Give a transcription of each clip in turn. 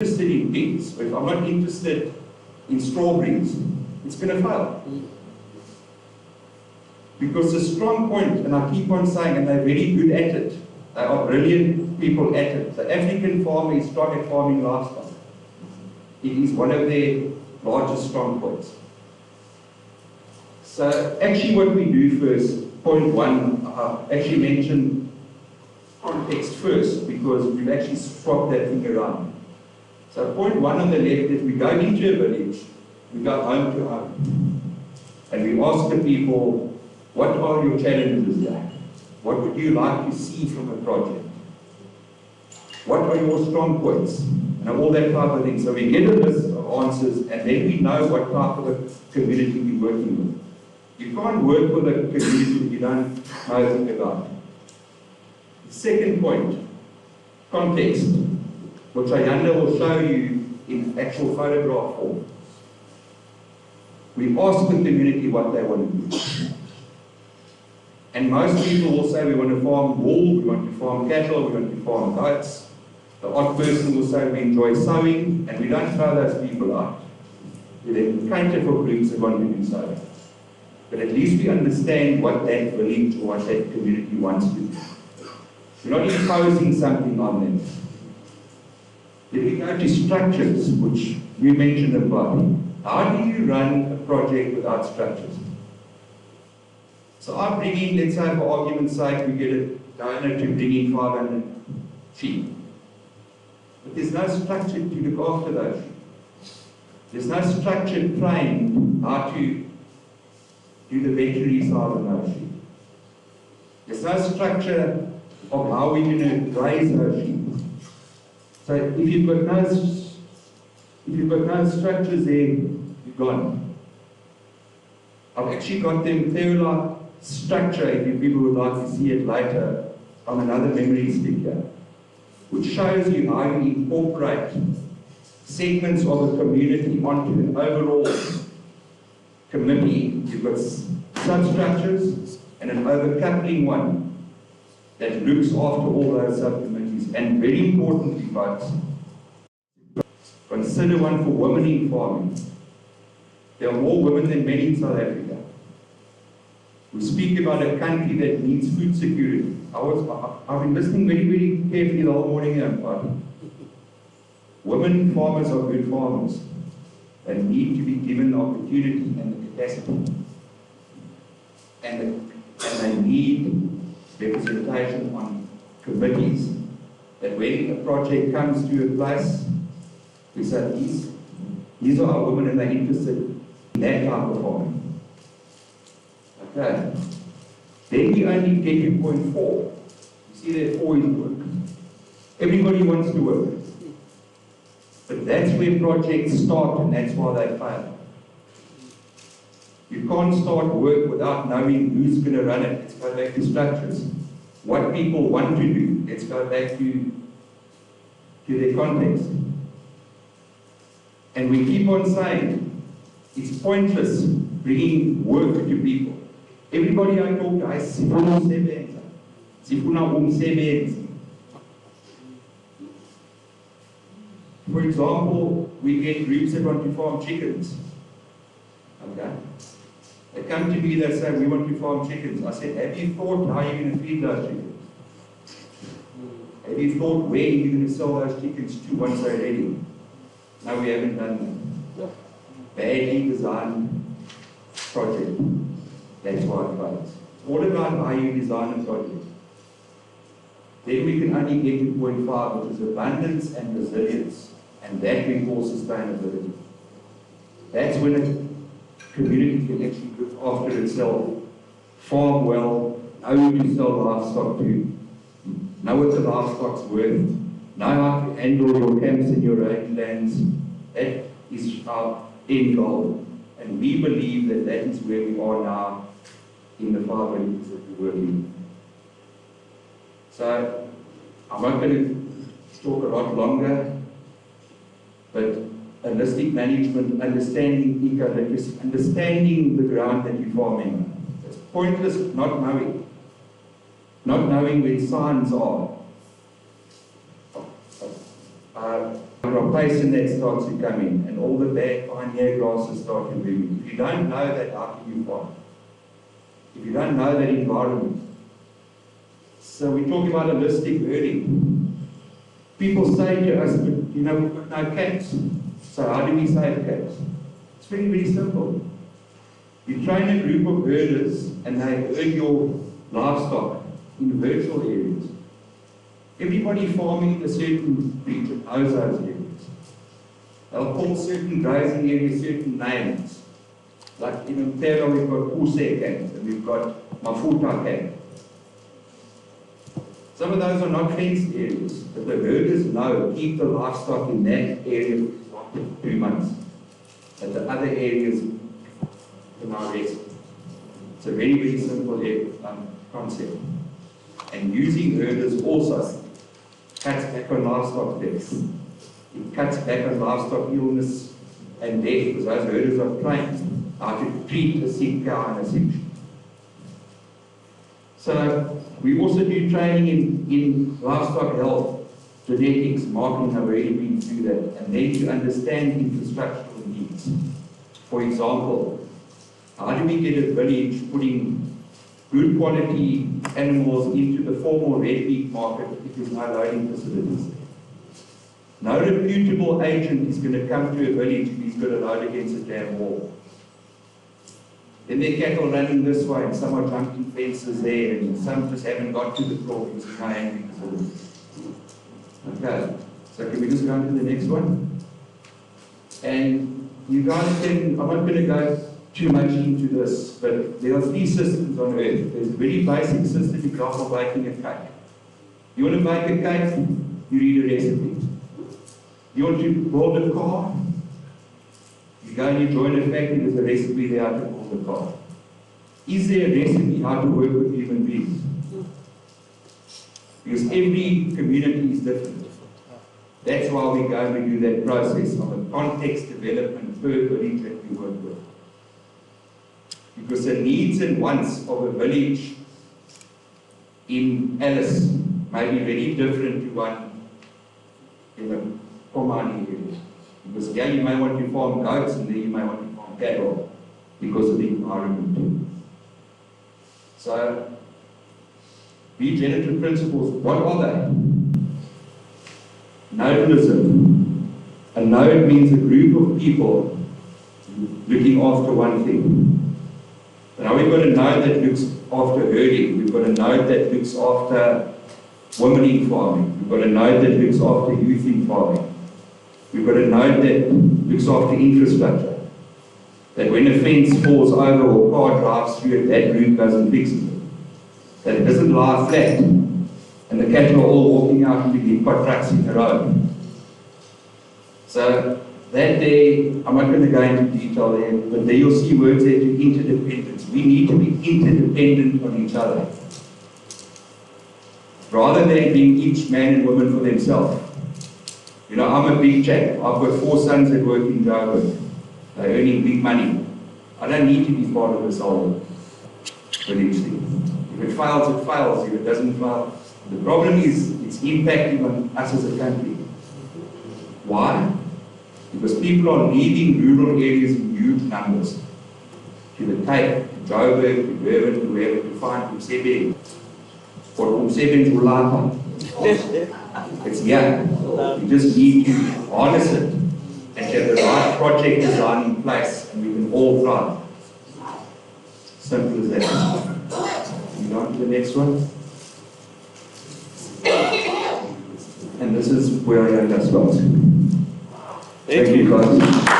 interested in pigs, or if I'm not interested in strawberries, it's going to fail. Because the strong point, and I keep on saying, and they're very good at it, they are brilliant people at it. The African farmer is strong at farming livestock. It is one of their largest strong points. So actually what we do first, point one, actually mention context first, because we've actually swapped that thing around. So point one on the left is we go into a village, we go home to home, and we ask the people, what are your challenges there? What would you like to see from a project? What are your strong points? And all that type of thing. So we get a list of answers, and then we know what type of a community we're working with. You can't work with a community that you don't know anything about. The second point, context, which Ayanda will show you in actual photograph form. We ask the community what they want to do. And most people will say we want to farm wool, we want to farm cattle, we want to farm goats. The odd person will say we enjoy sewing, and we don't throw those people out. We then cater for groups that want to do sewing. But at least we understand what that village or what that community wants to do. We're not imposing something on them. Then we go to structures, which you mentioned about. How do you run a project without structures? So I bring in, let's say for argument's sake, we get a donor to bring in 500 sheep. But there's no structure to look after those sheep. There's no structured training how to do the veterinary side of those sheep. There's no structure of how we're going to graze those sheep. So if you've got no structures there, you're gone. I've actually got them theory structure, if you people would like to see it later, on another memory stick here, which shows you how you incorporate segments of a community onto an overall committee. You've got substructures and an overcoupling one that looks after all those subcommittees. And very importantly, folks, consider one for women in farming. There are more women than men in South Africa. We speak about a country that needs food security. I've been listening very, very carefully the whole morning here. Women farmers are good farmers. They need to be given the opportunity and the capacity. And they need representation on committees. That when a project comes to a place, we say, these are our women and they're interested in that type of farming. Okay. Then we only get to point 4. You see there 4 is work. Everybody wants to work. But that's where projects start, and that's why they fail. You can't start work without knowing who's going to run it. Let's go back to structures. What people want to do. Let's go back to their context. And we keep on saying, it's pointless bringing work to people. Everybody I talk to, I sifuna umsebenzi. Sifuna umsebenzi. For example, we get groups that want to farm chickens. Okay? They come to me, they say, we want to farm chickens. I said, have you thought how you're going to feed those chickens? Have you thought where you're going to sell those chickens to once they're ready? No, we haven't done that. Badly designed project. That's why it fails. It's all about how you design a project. Then we can only get to point 5, which is abundance and resilience. And that we call sustainability. That's when a community can actually look after itself, farm well, know who to sell livestock to, know what the livestock's worth, know how to handle your camps and your rangelands. That is our end goal. And we believe that that is where we are now in the 5 villages that we're working in. So, I'm not going to talk a lot longer, but holistic management, understanding eco-literacy, understanding the ground that you're farming on. It's pointless not knowing where signs are. Bison that starts to come in, and all the bad pioneer grasses start to move. If you don't know that, how can you farm? If you don't know that environment. So we talk about holistic herding. People say to us, but we've got no cats. So how do we save cats? It's very, very simple. You train a group of herders and they herd your livestock in virtual areas. Everybody farming in a certain region knows those areas. They'll call certain grazing areas certain names. Like in Ontario we've got Hogsback and we've got Mafuta camp. Some of those are not fenced areas, but the herders know keep the livestock in that area for 2 months. But the other areas can now rest. It's a very, very simple concept. And using herders also cuts back on livestock deaths. It cuts back on livestock illness and death because those herders are trained how to treat a sick cow and a sick sheep. So we also do training in livestock health, genetics, marketing. I've already been through that. And then to understand infrastructural needs. For example, how do we get a village putting good quality animals into the formal red meat market if there's no loading facilities? No reputable agent is going to come to a village if he's got a load against a damn wall. Then there are cattle running this way, and some are jumping fences there, and some just haven't got to the floor because there's no handling facilities. Okay, so can we just go on to the next one? And you guys can, I'm not going to go too much into this, but there are 3 systems on earth. There's a very basic system, example, baking a cake. You want to bake a cake, you read a recipe. You want to build a car, you go and you join a factory, there's a recipe there how to build a car. Is there a recipe how to work with human beings? Because every community is different. That's why we go and we do that process of a context development per village that we work with. Because the needs and wants of a village in Alice may be very different to one in a Komani area. Because here you may want to farm goats and there you may want to farm cattle because of the environment. So, regenerative principles, what are they? Nodalism. A node means a group of people looking after one thing. Now we've got a node that looks after herding, we've got a node that looks after women in farming, we've got a node that looks after youth in farming, we've got a node that looks after infrastructure, that when a fence falls over or a car drives through it, that group goes and fixes it, that it doesn't lie flat, and the cattle are all walking out into the pot trucks in the road. So that day, I'm not going to go into detail there, but there you'll see words there to interdependence. We need to be interdependent on each other. Rather than being each man and woman for themselves. You know, I'm a big chap. I've got 4 sons that work in Joburg. They're earning big money. I don't need to be part of this whole village thing. If it fails, it fails. If it doesn't fail, the problem is it's impacting on us as a country. Why? Because people are leaving rural areas in huge numbers. To the Cape, to Joburg, to Durban, to wherever, to find Umsebenzi. For Umsebenzi Ulapa. It's here. You just need to harness it and have the right project design in place and we can all thrive. Simple as that. Move on to the next one. And this is where I end up starting. Thank you, guys.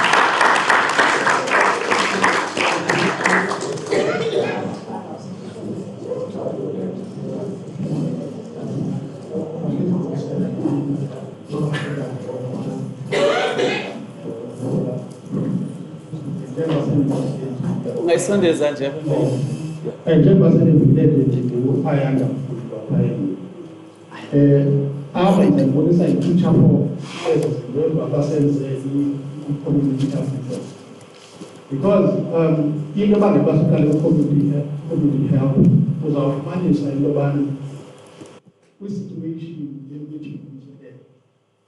Ungaisondeza nje apha mbele. Njengoba senivulele uphayana apha ndibonisa i-picture for ezo abasenze i-community Africa. Because into abangepasuqale community health uzawufumanisa into yobana kwi-situation yemithini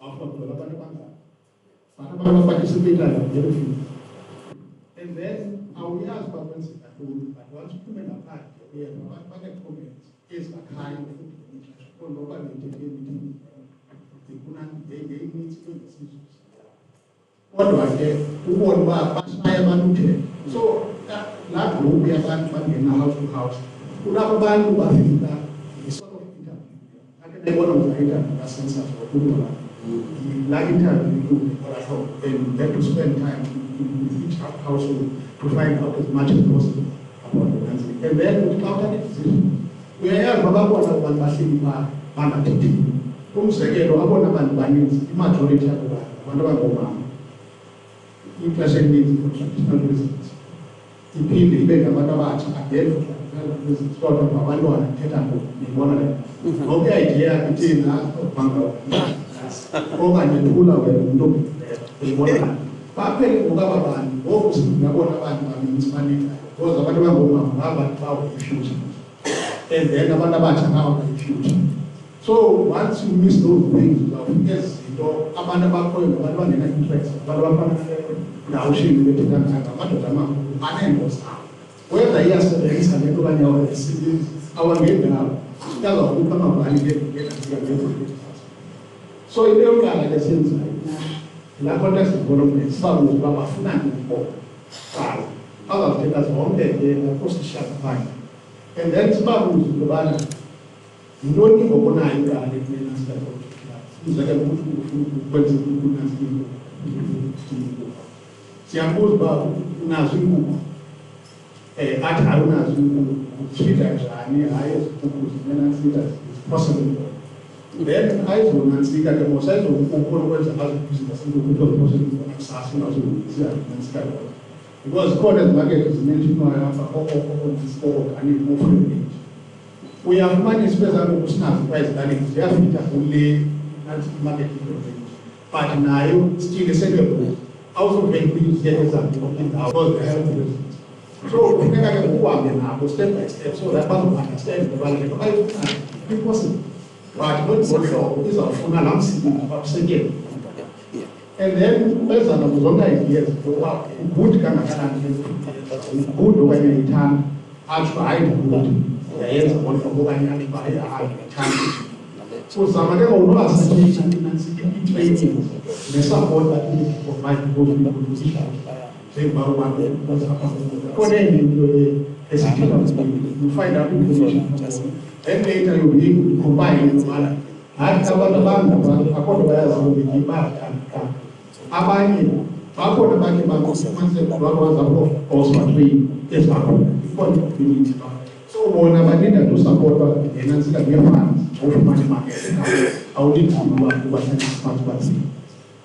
And then our years governments at home, but once you come apart, we have one comment is a kind of nobody entertainment. They need to decisions. What do I get? Who won't buy a so that group we have in house to house. Who have a band who are in that is sort of interview. I can one of the interview that sense of who like interview and then to spend time in each household to find out as much as possible about the country. And then we come to the decision. We are about one machine man umzekelo abona abantu baninzi imajority yabo abantu abangomama ixesha elininzi for traditional reasons iphinde ibe ngabantu abatsha again for traditional reasons kodwa ngabantwana thetha ngibona le ngoku idea ithina okanye ndikula wena ntombi uyibona baphele ngokaba bantu ngoku singabona abantu baninzi baninzi because abantu abangomama ngabantu bawo i-future and then abantu abatsha ngawo i-future. So once you miss those things, yes, abantu abakhoyo nabantu abangena interest, abantu abafana nawo shini bethetha ngamadoda amakhulu aneengozi abo. Whether iyasebenza le nto okanye awayisebenzi awangendawo yazawukhupha amavali ngeengozi. So into yokuqala ke senzayo la context development sibabuze uba bafuna ntoni qala bazawuthetha zonke ke ngakosishaphayo and then sibabuze into yobana yintoni ngobonayo uqala ekumena umzekelo ukuthi ukwenza unazo siyambuza uba unazo iinkukhu athi hayi unazo iinkukhu utshintsha njani hayi ezikukhu zimenantsika possible. Then ayizonantsika ke mos ayizokukona ukwenza ngazo ibhizinesi inkukhu possible kusasa unazonantsika because khona ezimakethe zimenshinayo apha organic more friendly. Uyafumanisa bezami ukusinazo kwa ezilalini ziyafika kule market but nayo still esebenzisa awuzovela kuyiziyezana indawo because they have to so kufuneka ke uhambe nabo step by step so that bazo-understand ngobaluleka bayifuna impossible but not izawufuna laa msebenzi bakusekele and then beza nabo zonke ideas ngoba good kangakanani good okanye ithanda atsho hayi good yayenza ngohlobo okanye alibhaye ayithanda uzama ke ngokubasatshintsha i-training ne-support that you need to provide to those people who teach njengoba ubantu khona enye into esithetha you find out information and later you'll be able to combine nobana hathi abantu abangaba akhona bayazi ibakha abanye bakhona abanye bakwazi also-train ezibakhona ikhona i-community so bona banida to support ngenantsika nge-funds ofumane market awulithi ubasatisfact.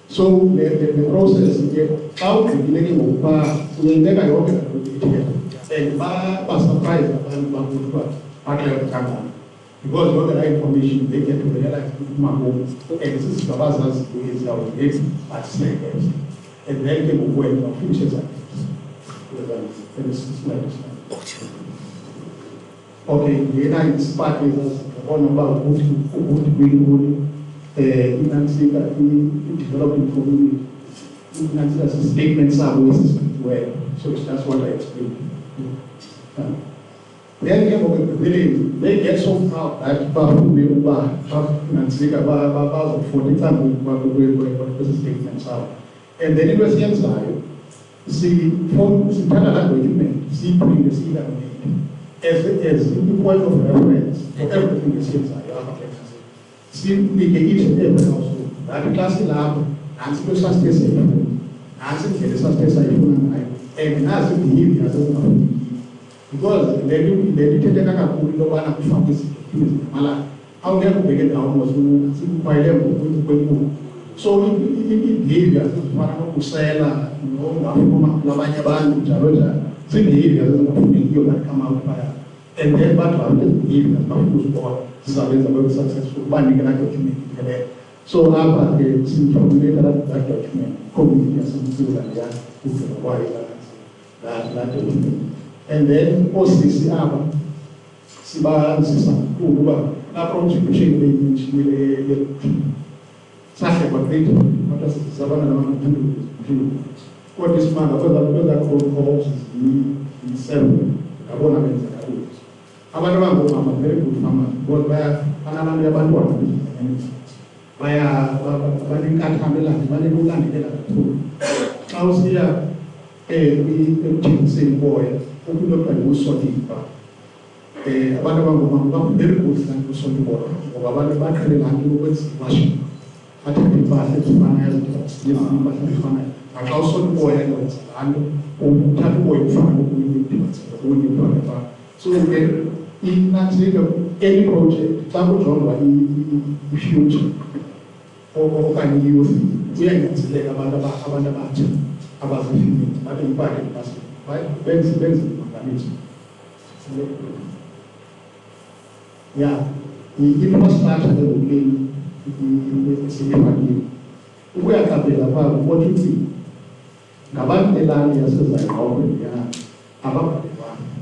So the process ke xa ugqibile ke ngokuba uyayibeka yonke loo nto ithetha and basurprise abantu bakuthi uba baxele kangani because yonke laa information they get to realize ukuthi makomu and sisizinto abazaziyo eziyawuyethi but sinekezo and then ke ngokuwenza ufinishe zakhe. Okay, yena isipati ezazibona uba ukuthi kwintoni inantsika i-developing community inantsika si-statement sabo esisibhitiweyo so that's what I explained. Then ke ngokugqibeleni they get so proud that bafune uba nantsika bazofunda kwesi statement sabo and then into esiyenzayo sithatha laa document siyiphinde siyilaminate as the point of reference for everything esiyenzayo apha sinike each and every household that xa silapho nantsi into sasithe siyayifuna nantsi indlela esasithe sayifuna ngayo and nazi behaviors ezingafuneki because le nto ithetheka kakhulu into yobana kufakwe izinto zinyamalala awungeke ubheke ndawo sikukwayele kwenkulu so ii-behaviors ezifana nokusela nongafuni abanye abantu njalo njalo zii-behaviors ezingafunekiyo that come out phaya and then bathi abantu ezi-behaviors bafuna uzibona zizabenza babe successful banike laa document iphelele. So apha ke simformulate that document community yasemzila leya ukwayo that document and then oosisi apha sibazisa kakhulu uba laa contribution beyimishile sakhe kwaqedwa kodwa sizabana nabantu kodwa isimanga kweza calls yi-7 ngabona benza kakhulu abantu abangomama very good farmers because banabantu abantwana banenkathalo elande banenokulandelela kakhulu xa usiya ekuthengiseni uboya umuntu okanye usodiba abantu abangomama very good lanto usonto uboya ngoba abantu baqhelela nto ukwenza iwashing bathathe impahla ezifanayo impahla ezifanayo naxa usonto uboya kwenza lanto uthatha uboya ufana okunye ufana so inansika any project xa kujongwa i-future okanye i-youth kuyanyanzeleka abantu abatsha abazifini babe impahla benze imangaliso ya i-infrastructure engokeni esiyifakile ukuyaqaphela phaa ukuthi uthi ngabantu belali yasezayinqobe ababhalelwanga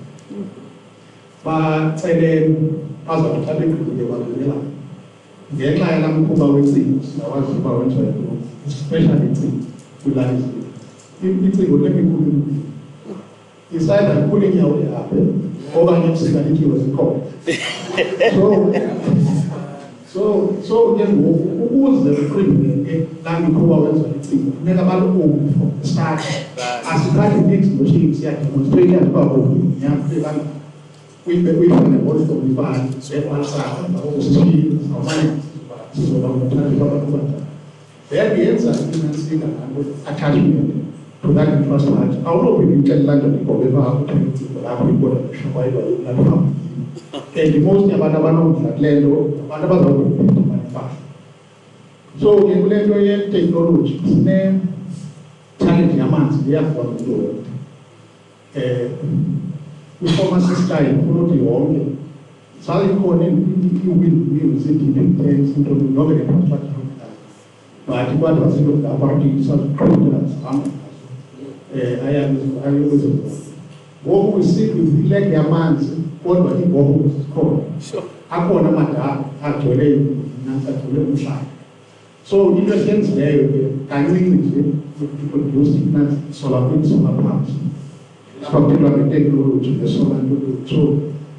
bacelene bazawuthatha begqibile bavulela ngenxa yalaa mkhuba wecingo singawazi ukuba wenziwa especially icingo kwilali zethu icingo lemikhulu isayida likhulu inyawo lihambe okanye kusika lityiwe zikhona so ke ngoku ukuze uqineke laa mikhuba wenziwa licingo funeka abantu from the start asithathe next machine siyademonstrate ukuba nyamhlekanga uyifane ngoluhlobo ibali ebalisaka usishile awumane sizoba ngumthathi kwabantu abadala then yenza inansika lanto attachment to that infrastructure awunophinde intlela nto ndigobe phaa uthenga ucingo lakho ibona kushokwayilapha and most abantu abanomdla kule nto abantu abazawukuphetha impahla so ke kule nto yeteknoloji sine-talent yamanzi liyakuba ngento i-former system ukuthi yonke sayikhona i-windmills i-deep tanks into yonke le-infrastructure but kodwa abantu saziqhubeka zihamba ayakwezo ngoku isilek yamanzi kodwa iibhoho zikhona akhona amadama agcwele agcwele umhlaba so into esiyenzileyo ke kancinci nje to-produce solar pumps particular technology nesolar so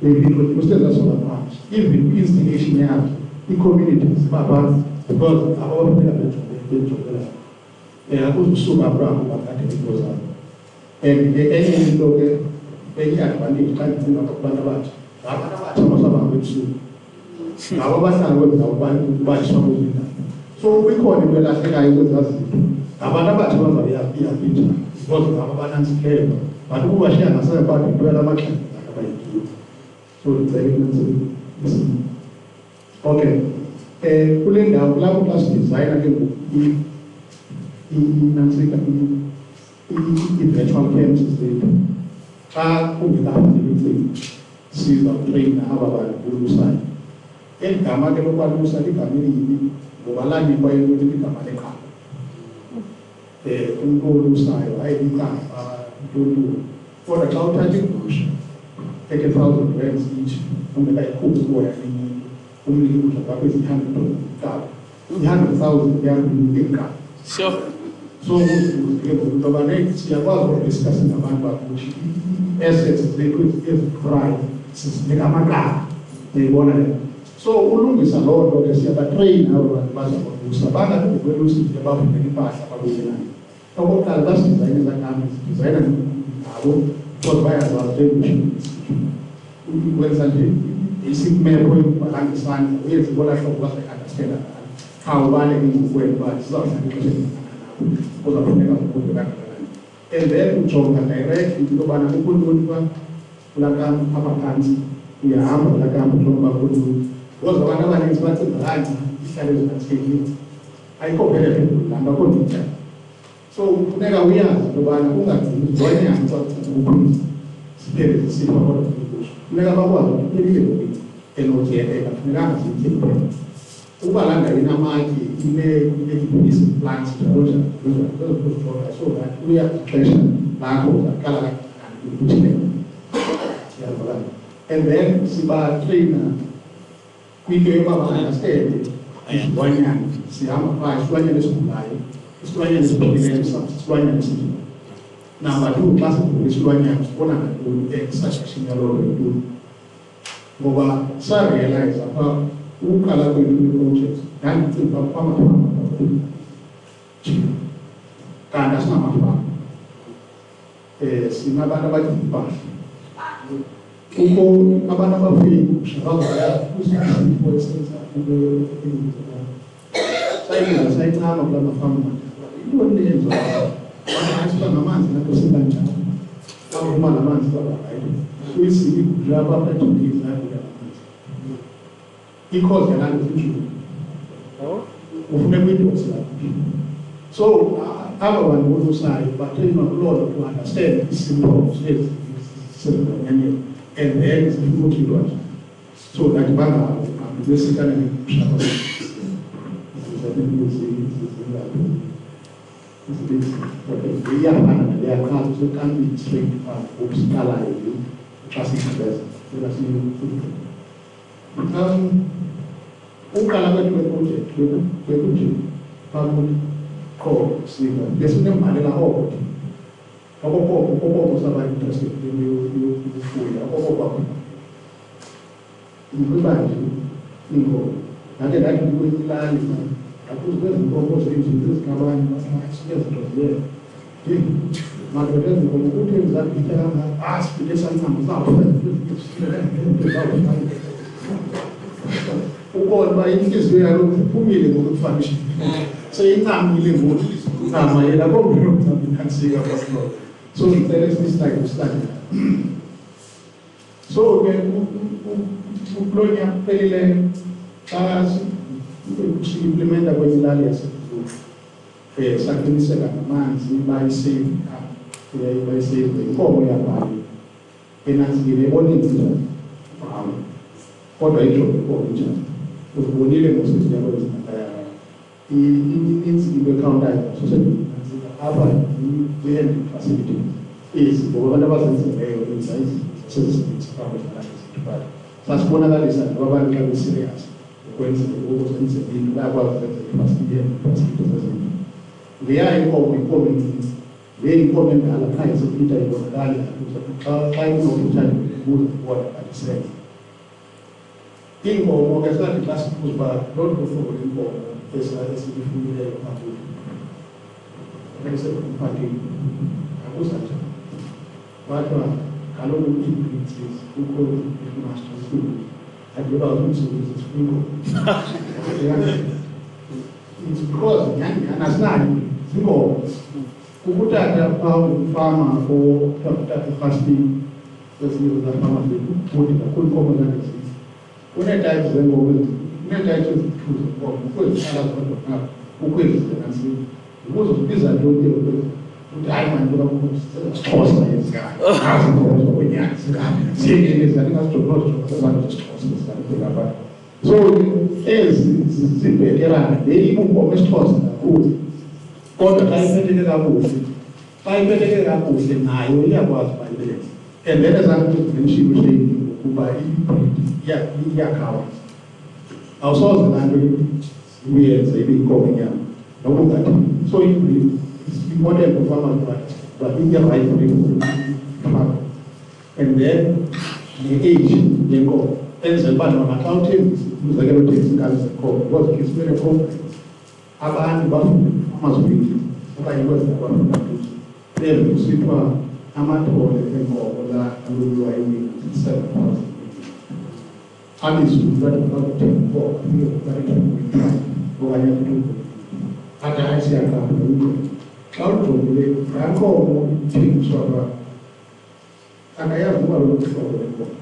introduced the solar pumps even installation yakhe i-communities babantu because abawaphela bejobela akuzusuka abraham bakade into zabo and enye into ke enye advantage xa ndicinga kubantu abatsha ngabantu abatsha abasabambe ebusuku ngabo abahlala kwendawo batsha kuzindawo so ikhona into elahlekayo kwezaa zinto ngabantu abatsha bazawuyapitsha because ngabo abanantsileyo but ukubashiya ngasebantu intwela amaxhenga abayikiyo so okay kule ndawo kulapho xa sidizayina ke ngoku inansika i-virtual campuses zethu xa kungekahambelekile siza kutreyina aba bantu kulusayo eli gama ke lokwalusa ligama eliyibi ngoba lanikwa into ligama leqaba umntu olusayo ayilikamba ntoni kodwa xa uthatha igusha take 1,000 rands each ungekayikhuphi uboya linye umlimi udla kwakho ezi-100 kaba i-100,000 yakho Sure. so ngoba siyakwazi ukudiscuss nabantu bakuthi i-assets zethu ezikhurayo sizinika amaqaba uyayibona le so ulungisa loo nto ke siyabatreyina abo bantu bazakwalusa bangathi kwelusa nje bavumela impahla babuyelayo okokuqala basidizayina ezakhambi sidizayina nabo because bayazazi ukwenza nje basic map oyibhalankisana uyenza ngola hlobo bazayi-understanda how ubaleke ngokwenu uba sizawuhlala ixesha kuzafuneka ukuze kangakanani and then ujonga direct into yobana kukulula uba kulakam apha phantsi uyahamba kulakam ujonga uba kulula because abantu abaninzi bacinga kanti ihlale ezingathekile ayikho phele lamba akho nditya so funeka uyazi into yobana ungagcini izilwanyana ukhulisa siphele zisifa kodwa funeka bakwazi ukuthi elile enotyeleka funekanga zitye kuphela ukuba laa ndawo inamatye ine-basic plants zozokuzijonga so that uyazixesha lakho uzaqala kanti and then sibatreyina kwinto yoba ba-understande izilwanyana sihamba phaa isilwanyana esigulayo, isilwanyana esibholileyo, isilwanyana esinjalo. Number 2, xa sigula isilwanyana sibona ngantoni exaggeration yaloo nto yintoni. Ngoba sarealize apha ukuqala kwethu kwi-project ndandicinga uba amafama kakhulu kanti asinamafama. Sinabantu abagcina impahla. Kukho abantu abafuye iigusha bazaya kwisifo esenza into sayincama kula mafama. Intoni leyenziwayo? Wathi uba ngamanzi nato sekanjalo. Uma la manzi babarayithi. Kuyisiphi igusha abaphethe ndiza kula manzi. Because yalaa nto injulu. Ufuneka uyidose lapho. So aba bantu bolusayo batrainwa kuloo nto to understand ii-symptoms ezisezilwanyanyeni and then zifuna uthintwa njani. So that bangabesikana negusha iyafana naleyaqala sekanti straight okusikalayo xa siyiveza uqala kwethu kweprojekti bekunje bakuthi qho besinembalela oko okokoko saba-interested yokufuya okokoko ngibanje inkomo ndake ndathi kwenyilali akuze kwezinkomo zenjini ezikabanye ezidozileyo madoda ezinkomo ukuthi ezizabhitya kangaka sibhitye sancama ukona uba intliziyo yalo iphumile ngokufamisha seyincamile ngoku ncama yena kombinoncaminansika kwasilo. So ngicela esinislide usilande. So ke kulo nyaka kuphelileyo xa si-implementa kwenye ilali yaseBhulu saqiniseka ngamanzi bayiseyive inkomo yabhali enantsikile ebonile njani brown kodwa ijonge inkomo njani uzibonile ngosisinyalo ezinakayana inintsi into ekhawuntayo sosenantsika apha kwi-handling facility ezi ngoba abantu abazenzeleyo sezisebenzisa but sasibonakalisa nabo abantu xa beserious ukwenzela ukuzenza into bayakwazi ukwenza i-facility zezinto. Leya inkomo incinci, le inkomo endala khange isipita ibonakali xa inokuthatha ibuza kubona balisele. Iinkomo ke sathi xa sibuza uba lolu hlobo lwenkomo esilifuyileyo kakhulu elisekumphatheni akuza njani. Bathiwa kaloku ii-breeds kukho i-masters adiba umsebenzi isifungo. It's because nyana asinayo zingomo ukuthatha umfama othatha i-fasting ezinye zafama zethu futhi kakhulu inkomo zakhe zithi une-types zenkomo une-types ezithu zenkomo ukwezikhala zodwa ngapha ukwezizanansini ukuze ubiza ntoni ukuthi hayi mani sixhosa ezikanye azi inkomo zokwenyani zingaphi ziyengene zikanye ngasijokonozijoka sebantu zesixhosa ezikanye apha. So ezi zibheterana le ibunkomo esixhosa kakhulu kodwa xa iphetheke kakuhle nayo iyakwazi uba ibelenze and then ezanto ezimenshini sheyini ukuba iyakhawa awusoze laa nto uyenze ibe yinkomo inyama noba ungathini. So i-breed is important for farmers but i-right breed and then ne-age yenkomo enzela uba nona xa uthengisa umzekelo uthengisa iinkabi zenkomo because kisibele conference abantu bafunde amazwini okanye kwezingabafunda kuzo then kusithiwa amathole enkomo la alulwa iwini 7,000 abizulu bathi bakuthenga inkomo afike kubarethenga okanye akuthungo ade hayi siyakamba xa ujongile laa nkomo ithengiswa pha akayazi uba lolu hlobo lenkomo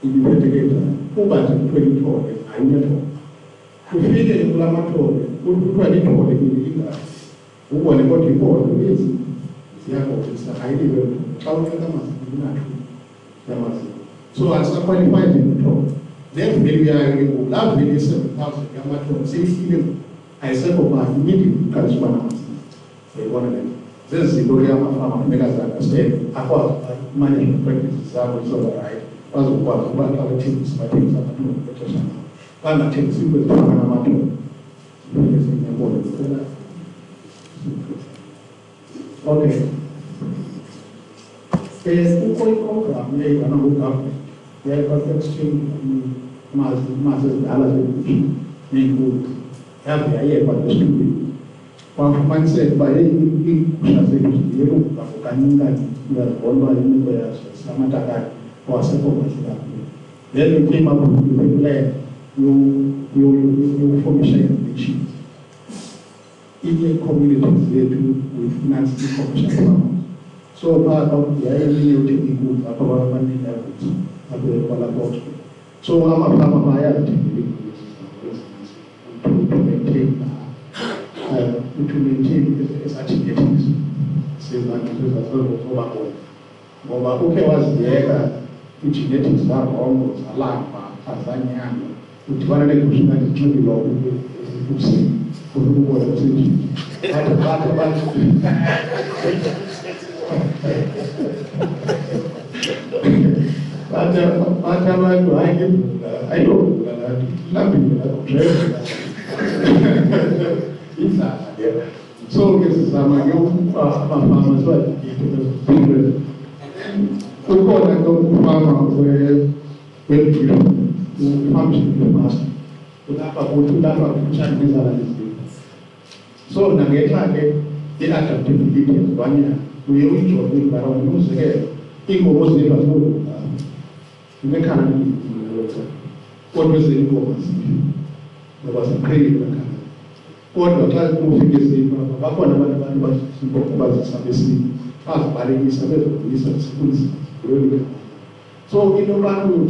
ibiphetheke njani kuba nje kuthiwe ithole ayinethole ufike kula mathole kuthiwa lithole ingasi ubone kodwa inkomo ezi ziyagobisa ayiliwe xa unceda amazinyo unathu yamazinyo so asisaqualified ngethole then value yayo ke ngoku laa value ye-7,000 yamathole seyifile ayisekho ba immediately iqalisa uba namazinyo uyayibona le nto zezi zinto ke amafama funeka zi-understand akwazi uba i-management practices zabo zizoba-right bazokwazi ukuba xa bathengisa amathole ngexesha bangathengisi into ezifana namathole Okay. There's a program here in our government. They have got exchange masses dollars include have the idea about the student. One said by in Shazim, the online Samataka was a then we came up with the plan, you formation the sheet. Indian communities they do with finance information. So part of the IMU technique of our money efforts at the Kuala. So I'm a farmer buyer to maintain such activities. Say that it is a sort of overhaul. But okay was the genetics are almost alarmed by Tanzania, which one of the questions that is truly low to see for who was thinking. I don't so this is my young farmers we call that farmer where you function the master. So now get like the adaptability of one year. We reach or we are on news here. People was never told in the economy. What was the information? There was a credit in the economy. What the child moving is the one was servicing as by the schools. So in the one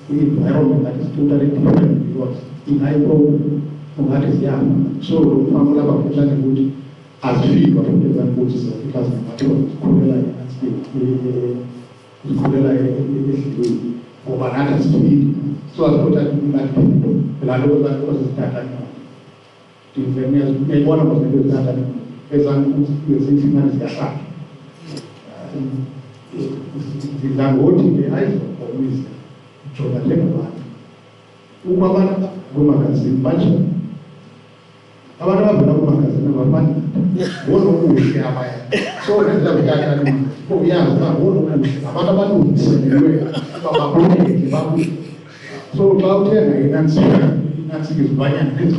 the environment that is totally different because in high from that is young. So family of as few of the coaches because of banana speed. So I put that in that people. And I know that was that in one of us is that as I'm using that is voting the eyes of wisdom. So that level one. Woman can see much. I want to have a woman can see never mind. One who is here. So let's have that. Oh, yeah, one who is so about here, Nancy is buying this.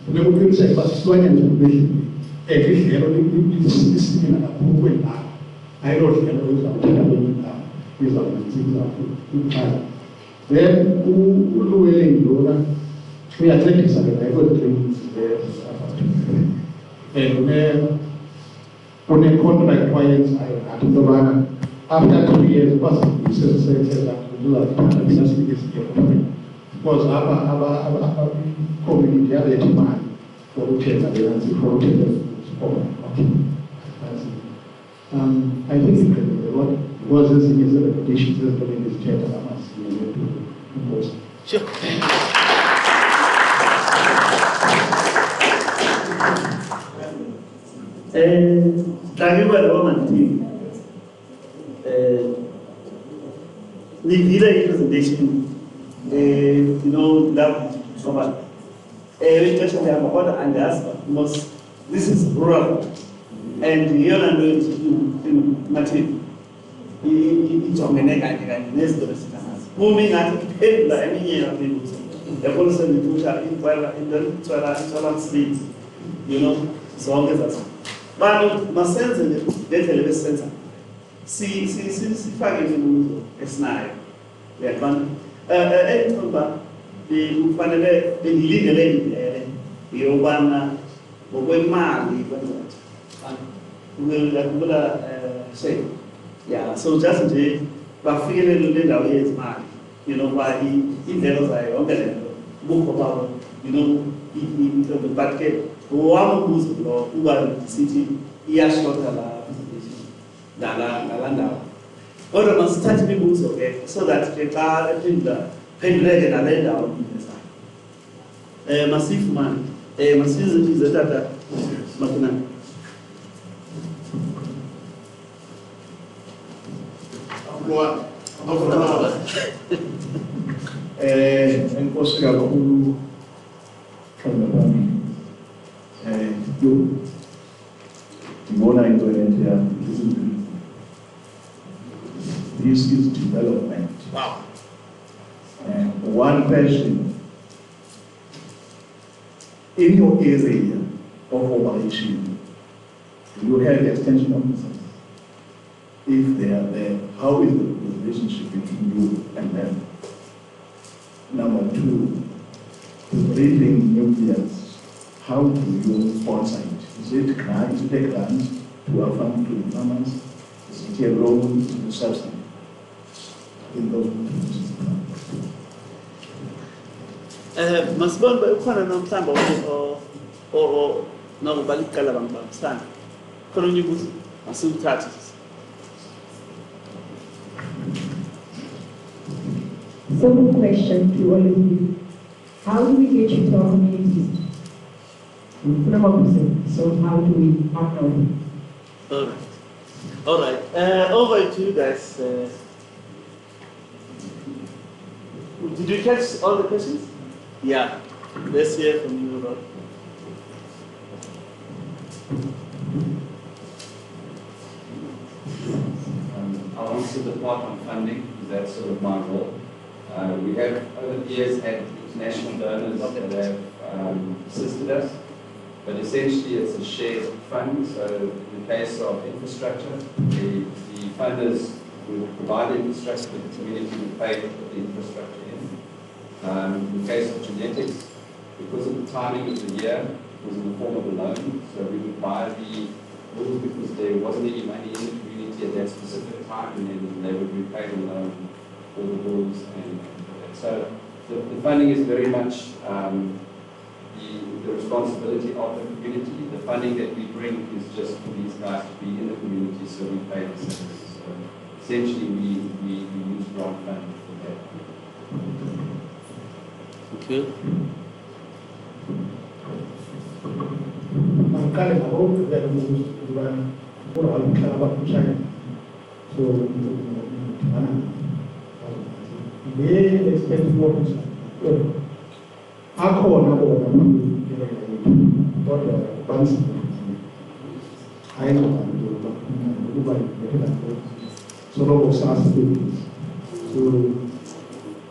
We will say, but Swanian is this in a pool now. I don't know then, who will we are athletics again. I got trainings there. And when a contract clients, I had to go after 2 years, we said that we do that. Because our community had a demand for hotel and for hotel. I think what was this in his reputation is doing this chat and I must impose. Sure. Talking about the woman team, the video presentation, that so much. We touched on about and asked most. This is rural, and you're not going to material. It's on the neck and next to the moving at any year of people. The person in the street, as long as that's. But my sense in the television center. See, finding it's not. We are going. The finally the legal the urban, but when man, will say, yeah. So just today, but feeling little is man. Why he tells I book about he the basket. One who's who was the city, he has shot a land. Or must start people so that the car in the pen red and a lay down massive man, massive is a data. And Oscar who This is development. Wow. One question. In your area of operation, you have extension officers. If they are there, how is the relationship between you and them? Number two, breeding nucleus. How do you sponsor it? Is it grant? Is it a grant to our farm, to the farmers? Is it a loan to the subsidy? In those masibona ukhona nomhlamba o nokubalikala bangibambisana khona unye ukuthi asiwuthathe. Simple question to all of you. How do we get you to our communities? So how do we partner? All right. Over to you guys. Did you catch all the questions? Yeah. Let's hear from you, Rod. I'll answer the part on funding, because that's sort of my role. We have, over the years, had international donors that have assisted us, but essentially it's a shared fund. So in the case of infrastructure, the funders will provide the infrastructure, but the community will pay to put the infrastructure in. In the case of genetics, because of the timing of the year, it was in the form of a loan, so we would buy the bulls because there wasn't any money in the community at that specific time, and then they would repay the loan for the bulls. And so the funding is very much the responsibility of the community. The funding that we bring is just for these guys to be in the community, so we pay the salaries. So essentially, we use grant funding for that. Thank you.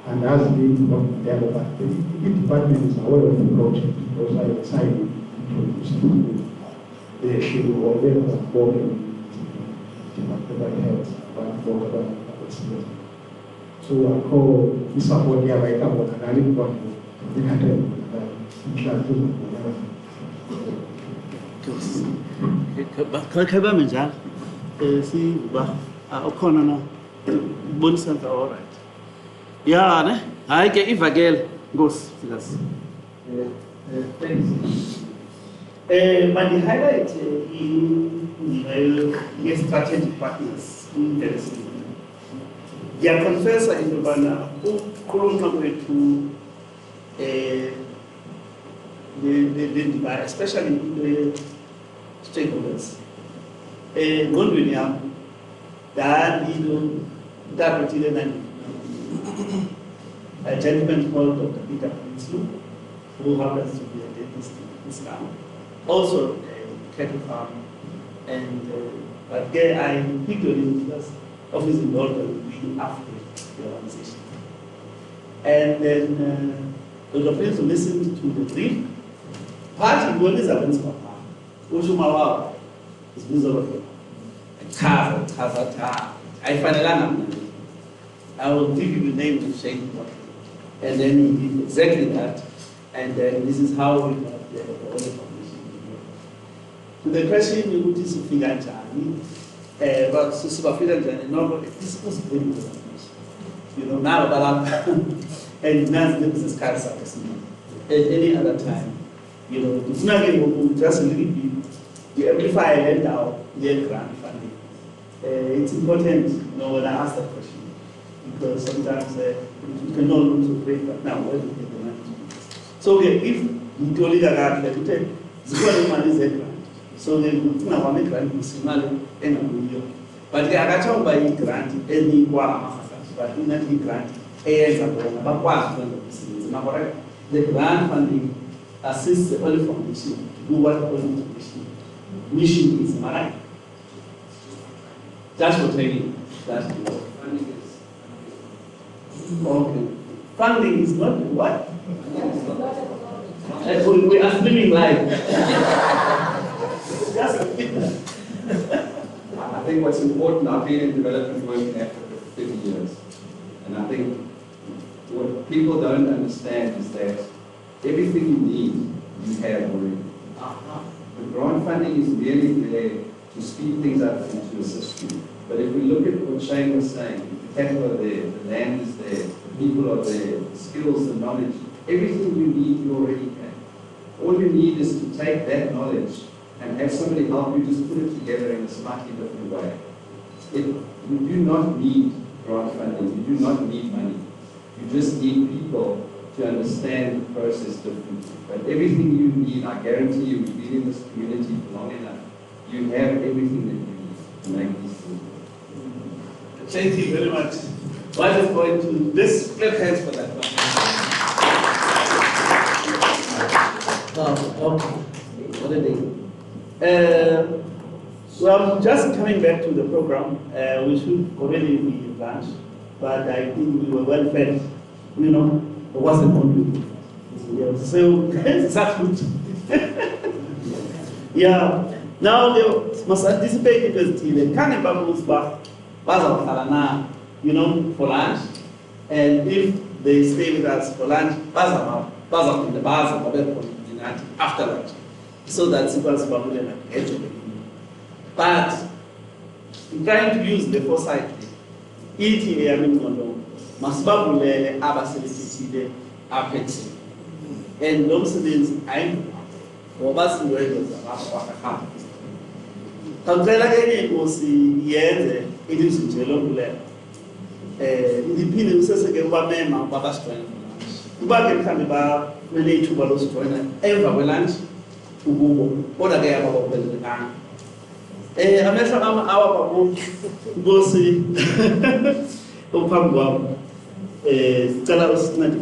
And as being from the department is aware of the project, because I decided to they should already have spoken about health, about so I call this support here right now, and I didn't want to be Khaba menjalo siba ukhona na bonisa nta all right ya ne hayi ke ivakele Nkosi Silas Thanks. Mandi highlight in strategic partners interesting. Ya confessa into bana ukhuluma kwethu the especially the stakeholders. Ngondweni yami a gentleman called Dr. Peter Prinsloo, who happens to be a dentist in Islam, also a cattle farm, and but there I picked on him because of his involvement with Africa, the organization. And then Dr. Prinsloo listened to the brief. Party what is happens for Ujumawa is visible. I will give you the name to say what. And then he did exactly that. And then this is how we got the other information. To the question you would see figure but this was very good. You know, now but and now this is service. At any other time. You know, it's not just a little bit. You amplify and now their grant funding. It's important, you know, when I ask that question. Because sometimes you cannot look to break, but now where do you get the money? So if you told that I have to take, the money is a grant. So they now make grant is small and a million. But they are not by grant any one, but in that grant, the grant funding assists the only foundation to do what the only foundation. mission is, am I right? Just for training. That's Funding is okay. Funding is not what? We are streaming live. Just repeat that. I think what's important, I've been in development work in Africa for 50 years, and I think what people don't understand is that everything you need, you have already. The grant funding is merely there to speed things up and to assist you. But if we look at what Shane was saying, the capital are there, the land is there, the people are there, the skills, the knowledge, everything you need, you already have. All you need is to take that knowledge and have somebody help you just put it together in a slightly different way. You do not need grant funding, you do not need money. You just need people to understand the process differently. But everything you need, I guarantee you, we've been in this community for long enough, you have everything that you need to make these things. Thank you very much. What is going to this clap hands for that one. Oh, okay. What a day. Well, just coming back to the program, we should already be launched, but I think we were well fed. You know, it wasn't only. Yeah, so that's good. Yeah. Now they must anticipate because the carnival moves back. You know, for lunch, and if they stay with us for lunch, in the bars after lunch, so that it was but trying to use the foresight, and those things I'm it is indiphinde useseke kwamema kwabasijoyina kuba ke mhlambe bamele ithuba losijoyina emva kwelunch ukubo kodwa ke abakuphelelekanga amehlo ama awababo Nkosi ophambi kwabo sicela usincede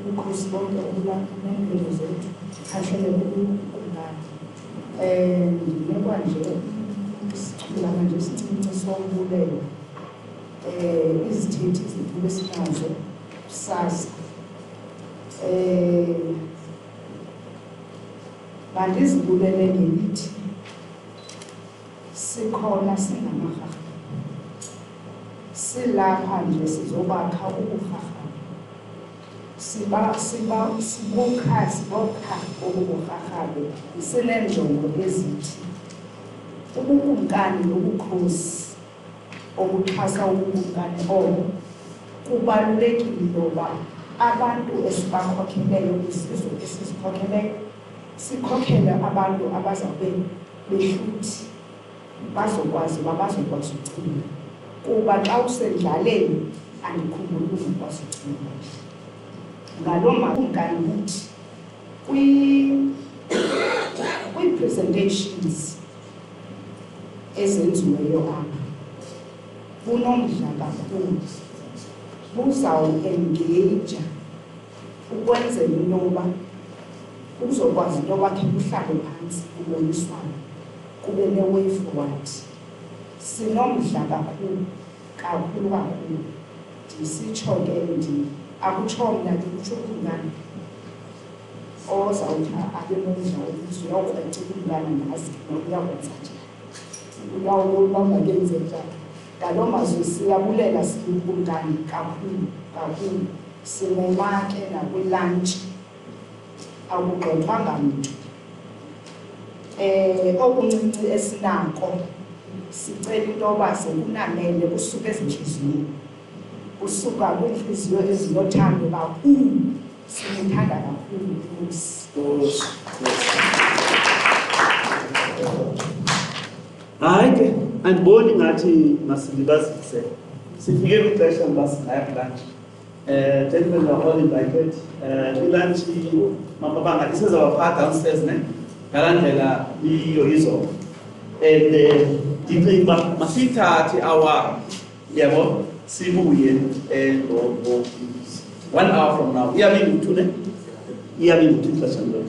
Ukhosi bonke obulandelelo zethu ahlele ukungana ngibekwa nje sicula manje isicinci sombulelo izithethi izinto esinazo sasa bandizibulele ngelithi sikhona singamahaha silapha nje sizobakha ubuhaha sibokha obubuhahabe sinenjongo ezithi ubukumkani nobukhosi obuxhasa ubukumkani obo kubalulekile ngoba abantu esibakhokheleyo isizwe esizikhokheleyo sikhokhele abantu abazawube behluthi bazokwazi ukugcina kuba xa usendlaleni andikhumbuli ukukwazi ukugcina ngaloma kumkani ukuthi kwi-presentations ezenziweyo apha bunomdla kakhulu buzawuengeja ukwenzela intoba uzokwazi intoba khe kuhlale phantsi kuboniswana kube ne-way forward sinomdla kakhulu ndisitsho ke akutsho mna ndikutsho kumngane ozawuthi abe nomdla wokuthi uyawukwenza kumngane nazi uyakwenza njani uyawuba kenze njani ngaloo mazwi siyabulela sikumngane kakhulu simemake nakwilantshi akugxothwanga mntu okuncinci esinako sicela intoba sekunanele kusuka ezintliziyweni kusuka kwiintliziyo ezinothando kakhulu simthanda kakhulu Nkosi. Hayi ke andiboni ngathi masilibazise sifike kwixesha ngoba singaya lunch. Gentlemen are all invited. Lunch mapapanga isezawaphatha downstairs ne ngalandlela izo and ndicinga uba masiyithathe hour yabo sibuye 1 hour from now. Iyabe ngithule. Iyabe ngithula shandlo.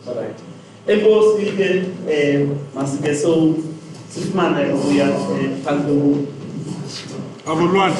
Alright. Enkosi ke masike so sifumane ukuya phansi. Avulwane.